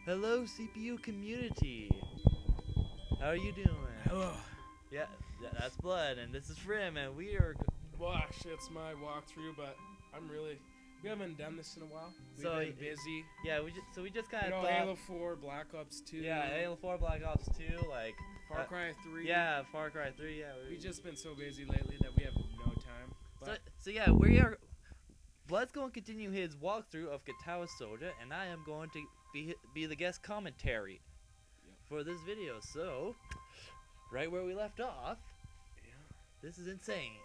Hello, CPUCommunity. How are you doing? Hello. Yeah, that's Blood, and this is Frim, and we are. Well, actually, it's my walkthrough, but we haven't done this in a while. We've been busy. Yeah, we just kind of thought. thought. Halo 4, Black Ops 2. Yeah, Halo 4, Black Ops 2, like. Far Cry 3. Yeah, Far Cry 3. Yeah. We've just been so busy lately that we have no time. So yeah, we are. Blood's going to continue his walkthrough of Katawa Soja, and I am going to be the guest commentary for this video. So, right where we left off, this is insane.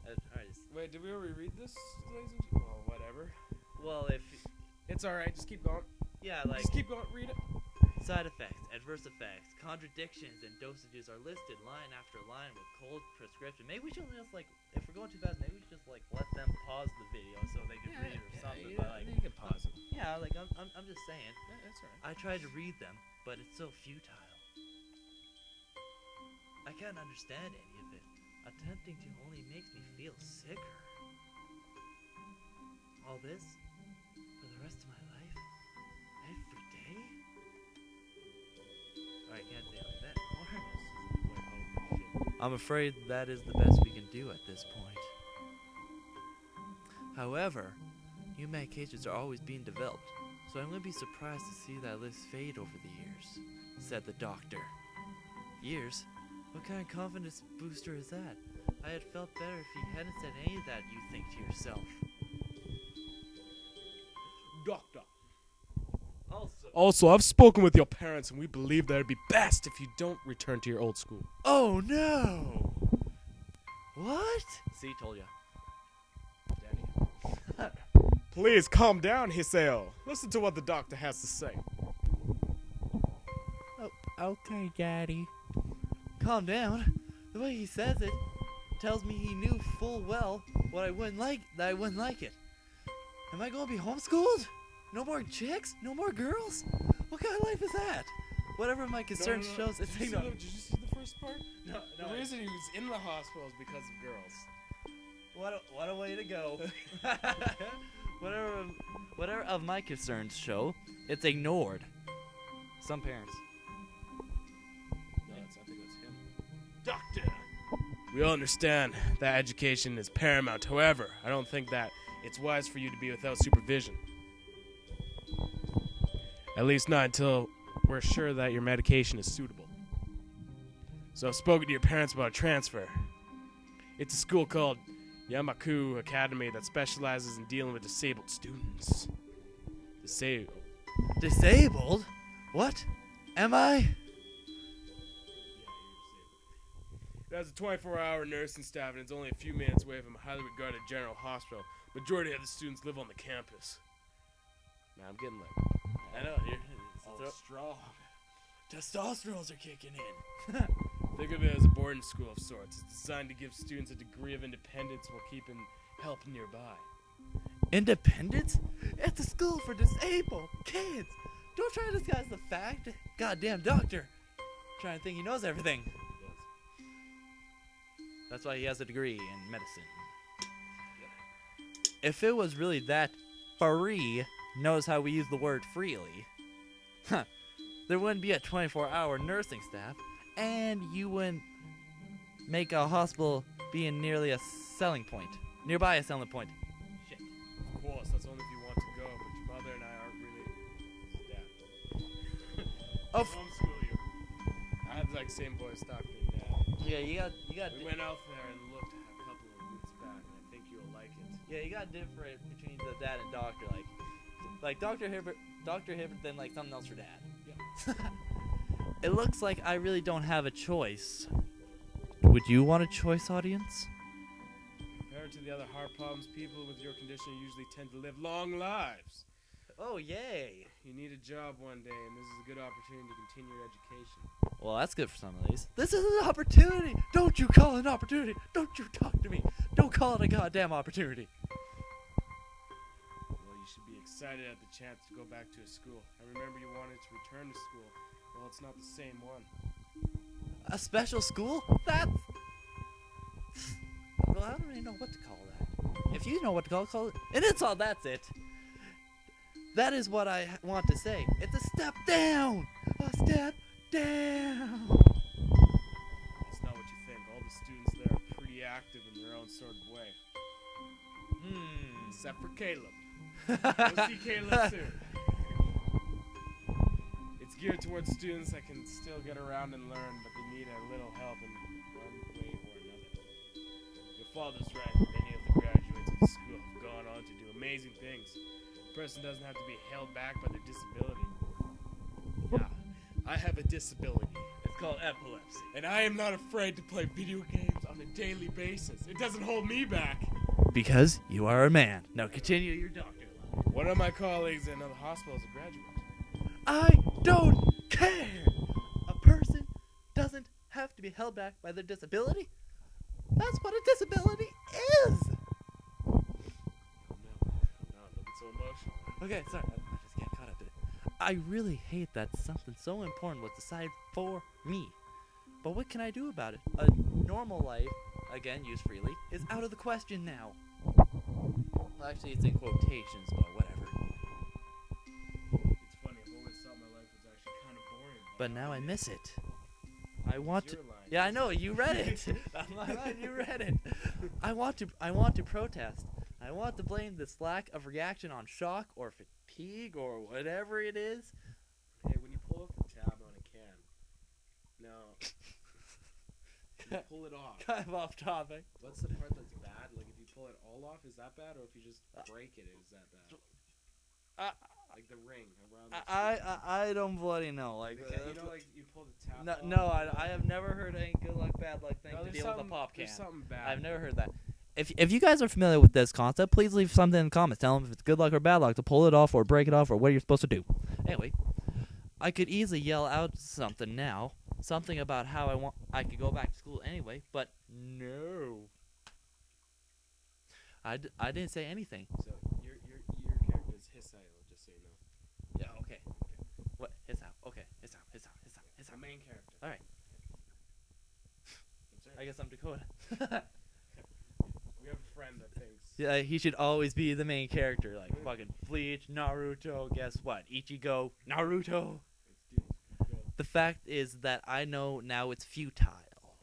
Alright. Wait, did we already read this, ladies and gentlemen? Well, whatever. Well, if it's alright, just keep going. Yeah, like just keep going. Read it. Side effects, adverse effects, contradictions, and dosages are listed line after line with cold prescription. Maybe we should just if we're going too fast, maybe we should just let them pause the video so they can read it or something. Yeah, but you can pause it. Yeah, I'm just saying. Yeah, that's alright. I tried to read them, but it's so futile. I can't understand any of it. Attempting to only makes me feel sicker. All this for the rest of my life, every day. I can't say it like that anymore. I'm afraid that is the best we can do at this point. However, new medications are always being developed, so I'm going to be surprised to see that list fade over the years, said the doctor. Years? What kind of confidence booster is that? I had felt better if he hadn't said any of that, you think to yourself. Doctor. Also, I've spoken with your parents, and we believe that it'd be best if you don't return to your old school. Oh no! What? See, told ya. Daddy. Please calm down, Hiseo. Listen to what the doctor has to say. Oh, okay, Daddy. Calm down. The way he says it tells me he knew full well that I wouldn't like it. Am I gonna be homeschooled? No more chicks? No more girls? What kind of life is that? Whatever my concern shows, it's did you see the first part? No. The reason he was in the hospital is because of girls. What a way to go. Whatever of my concerns show, it's ignored. Some parents. No, I think that's him. Doctor! We all understand that education is paramount. However, I don't think that it's wise for you to be without supervision. At least not until we're sure that your medication is suitable. So I've spoken to your parents about a transfer. It's a school called Yamaku Academy that specializes in dealing with disabled students. Disabled? What? Am I? Yeah, you're disabled. It has a 24-hour nursing staff, and it's only a few minutes away from a highly regarded general hospital. Majority of the students live on the campus. Now I'm getting I know, you're strong. Testosterones are kicking in. Think of it as a boarding school of sorts. It's designed to give students a degree of independence while keeping help nearby. Independence? It's a school for disabled kids. Don't try to disguise the fact. Goddamn doctor. Trying to think he knows everything. He does. That's why he has a degree in medicine. Yeah. If it was really that free, knows how we use the word freely, there wouldn't be a 24-hour nursing staff, and you wouldn't make a hospital being nearly a selling point. Nearby a selling point. Shit. Of course, that's only if you want to go, but your mother and I aren't really dad. Oh, homeschool you. I had the same voice talking to your dad. Yeah, you got. We went out there and looked a couple of weeks back, and I think you'll like it. Yeah, you got different between the dad and doctor, like Dr. Hibbert, then something else for dad. Yeah. It looks like I really don't have a choice. Would you want a choice, audience? Compared to the other heart problems, people with your condition usually tend to live long lives. Oh, yay. You need a job one day, and this is a good opportunity to continue your education. Well, that's good for some of these. This is an opportunity. Don't you call it an opportunity. Don't you talk to me. Don't call it a goddamn opportunity. You should be excited at the chance to go back to a school. I remember you wanted to return to school. Well, it's not the same one. A special school? That's... Well, I don't really know what to call that. If you know what to call it. And it's all, that's it. That is what I want to say. It's a step down. A step down. It's not what you think. All the students there are pretty active in their own sort of way. Except for Caleb. We'll see Caleb soon. It's geared towards students that can still get around and learn, but they need a little help in one way or another. Your father's right. Many of the graduates of the school have gone on to do amazing things. A person doesn't have to be held back by their disability. Yeah, I have a disability. It's called epilepsy. And I am not afraid to play video games on a daily basis. It doesn't hold me back. Because you are a man. Now continue your doctor line. One of my colleagues in another hospital is a graduate. I don't care. A person doesn't have to be held back by their disability. That's what a disability is. No, don't get so emotional. Okay, sorry. I just get caught up in it. I really hate that something so important was decided for me. But what can I do about it? A normal life, again, used freely, is out of the question now. Well, actually, it's in quotations, but whatever. It's funny, I've always thought my life was actually kind of boring. But now I miss it. I want to. Your line. Yeah, I know. You read it. That's my line. You read it. I want to protest. I want to blame this lack of reaction on shock or fatigue or whatever it is. Hey, when you pull up the tab on a can, no, you pull it off. Kind of off topic. What's the part that's bad? Like, if you pull it all off, is that bad? Or if you just break it, is that bad? Like the ring around the I don't bloody know. Like, you know, like you pull the tap off. no, I have never heard any good luck, bad luck thing No, to there's deal with a pop can. There's something bad. I've never heard that. If you guys are familiar with this concept, please leave something in the comments. Tell them if it's good luck or bad luck to pull it off or break it off or what you're supposed to do. Anyway, I could easily yell out something now, something about how I could go back to school anyway, but no. I didn't say anything. So your character is Hisai. I'll just say no. Yeah. Okay. What? It's out. Okay. It's out. It's the main character. All right. That's I right. guess I'm Dakota. We have a friend that thinks. Yeah, he should always be the main character, like fucking Bleach, Naruto. Guess what? Ichigo, Naruto. The fact is that I know now it's futile.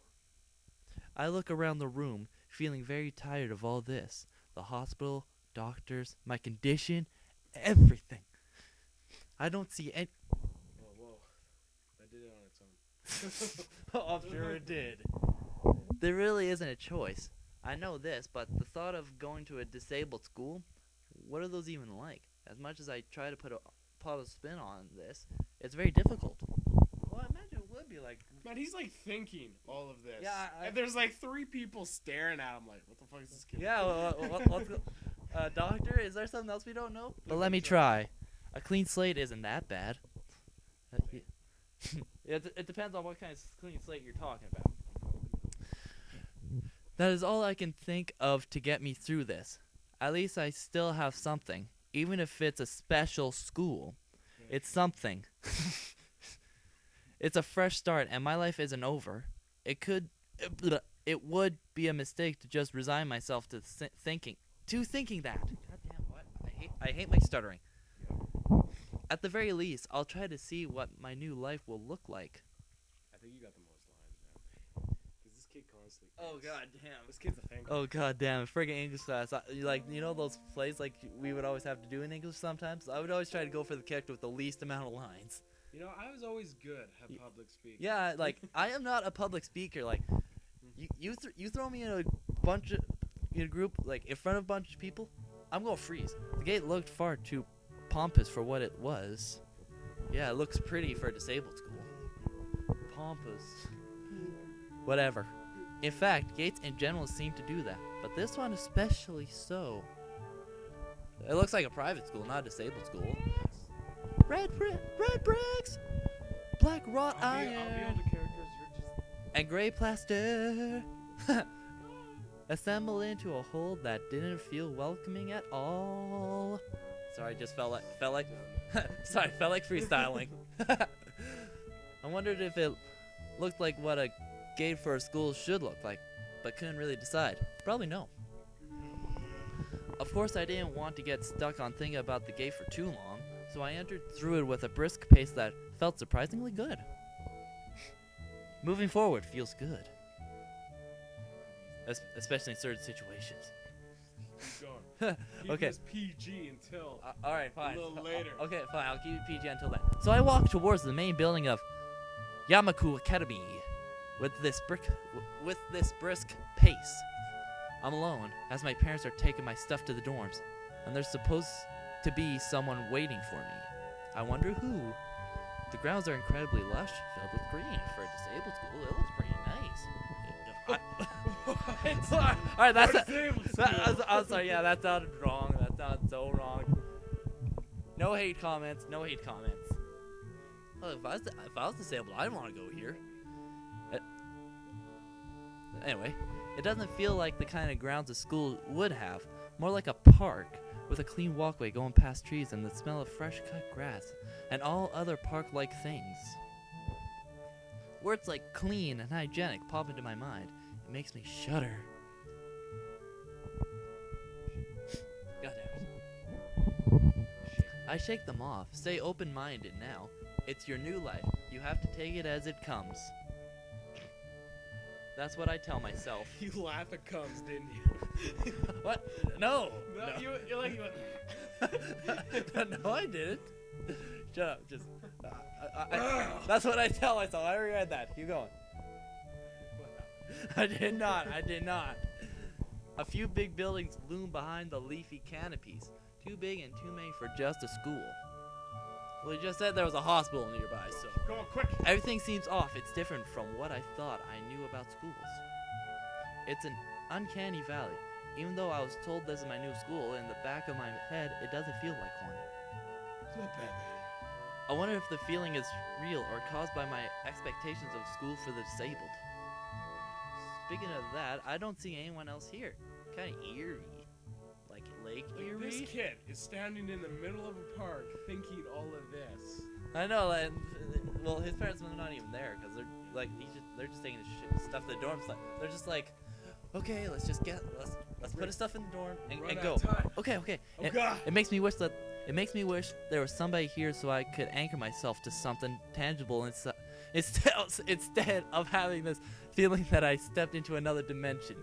I look around the room, feeling very tired of all this. The hospital, doctors, my condition, everything. I don't see any. Whoa. That did it on its own. I'm sure it did. There really isn't a choice. I know this, but the thought of going to a disabled school, what are those even like? As much as I try to put a spin on this, it's very difficult. Well, I imagine it would be like. Man, he's like thinking all of this. Yeah, and there's like 3 people staring at him like, what the fuck is this kid? Yeah, let's go. Doctor, is there something else we don't know? But let me try. A clean slate isn't that bad. It depends on what kind of clean slate you're talking about. That is all I can think of to get me through this. At least I still have something. Even if it's a special school, it's something. It's a fresh start, and my life isn't over. It would be a mistake to just resign myself to thinking that. Goddamn, what? I hate my stuttering. At the very least, I'll try to see what my new life will look like. I think you got the most lines, man. Because this kid constantly. Oh god damn. This kid's a thinker. Oh god damn, friggin' English class. Like, you know those plays like we would always have to do in English sometimes? I would always try to go for the character with the least amount of lines. You know, I was always good at public speaking. Yeah, like I am not a public speaker. Like you throw me in a group like in front of a bunch of people, I'm gonna freeze. The gate looked far too pompous for what it was. Yeah, it looks pretty for a disabled school. Pompous. Whatever. In fact, gates in general seem to do that, but this one especially so. It looks like a private school, not a disabled school. Red bricks, black wrought iron, I'll be all the characters. You're just. and gray plaster. Assemble into a whole that didn't feel welcoming at all. Sorry, just felt like freestyling. I wondered if it looked like what a gate for a school should look like, but couldn't really decide. Probably no. Of Of course, I didn't want to get stuck on thinking about the gate for too long, so I entered through it with a brisk pace that felt surprisingly good. Moving forward feels good. Especially in certain situations. Keep going. Keep Okay. this PG until Alright, fine. a little later. Okay, fine. I'll keep it PG until then. So I walk towards the main building of Yamaku Academy with this brisk pace. I'm alone, as my parents are taking my stuff to the dorms, and there's supposed to be someone waiting for me. I wonder who. The grounds are incredibly lush, filled with green. For a disabled school, it looks pretty nice. Alright, I'm sorry, yeah, that sounded wrong. That sounded so wrong. No hate comments, no hate comments. Well, if I was disabled, I'd want to go here. Anyway, it doesn't feel like the kind of grounds a school would have. More like a park, with a clean walkway going past trees and the smell of fresh cut grass, and all other park-like things. Words like clean and hygienic pop into my mind. It makes me shudder. Goddamn. I shake them off. Stay open-minded now. It's your new life. You have to take it as it comes. That's what I tell myself. You laugh at comes, didn't you? What? No. No, No. you like you went. No, I didn't. Shut up. Just. That's what I tell myself. I read that. Keep going. I did not. I did not. A few big buildings loom behind the leafy canopies. Too big and too many for just a school. Well, you just said there was a hospital nearby, so. Go on, quick. Everything seems off. It's different from what I thought I knew about schools. It's an uncanny valley. Even though I was told this is my new school, in the back of my head, it doesn't feel like one. It's not bad. I wonder if the feeling is real or caused by my expectations of school for the disabled. Speaking of that, I don't see anyone else here. Kinda eerie. Like Lake Erie? This kid is standing in the middle of a park thinking all of this. I know, and well, his parents are not even there because they're like they're just taking his stuff to the dorm. They're just like, okay, let's put his stuff in the dorm and go. Okay. Oh God! It makes me wish there was somebody here so I could anchor myself to something tangible instead of having this feeling that I stepped into another dimension.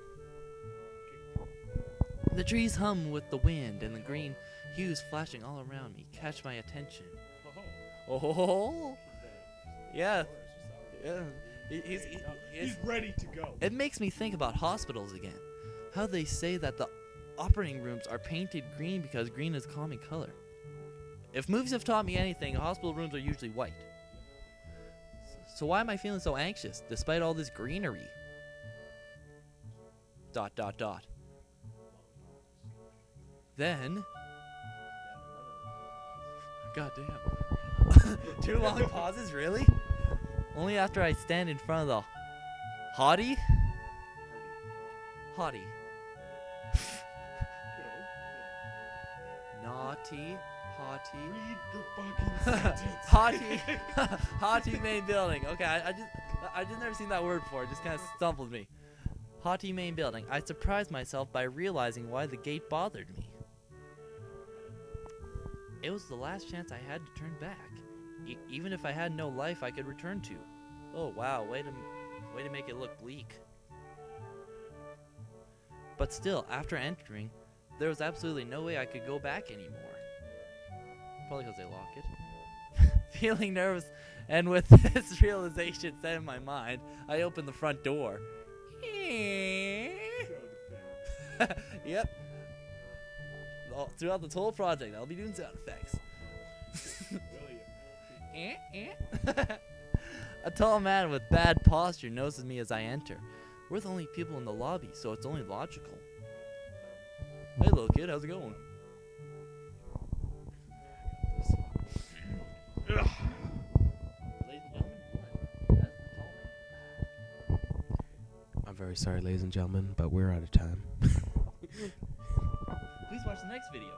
The trees hum with the wind, and the green hues flashing all around me catch my attention. Oh, yeah. He's ready to go. It makes me think about hospitals again. How they say that the operating rooms are painted green because green is calming color. If movies have taught me anything, hospital rooms are usually white. So why am I feeling so anxious despite all this greenery? ... Then, goddamn, 2 long pauses, really? Only after I stand in front of the haughty. Naughty, haughty. Read the fucking sentence. Haughty main building. Okay, I just never seen that word before. It just kind of stumbled me. Haughty main building. I surprised myself by realizing why the gate bothered me. It was the last chance I had to turn back, even if I had no life I could return to. Oh wow, way to make it look bleak. But still, after entering, there was absolutely no way I could go back anymore. Probably because they lock it. Feeling nervous, and with this realization set in my mind, I opened the front door. Yep. Throughout the whole project, I'll be doing sound effects. A tall man with bad posture notices me as I enter. We're the only people in the lobby, so it's only logical. Hey, little kid, how's it going? Ladies and gentlemen, that's the tall man. I'm very sorry, ladies and gentlemen, but we're out of time. Please watch the next video.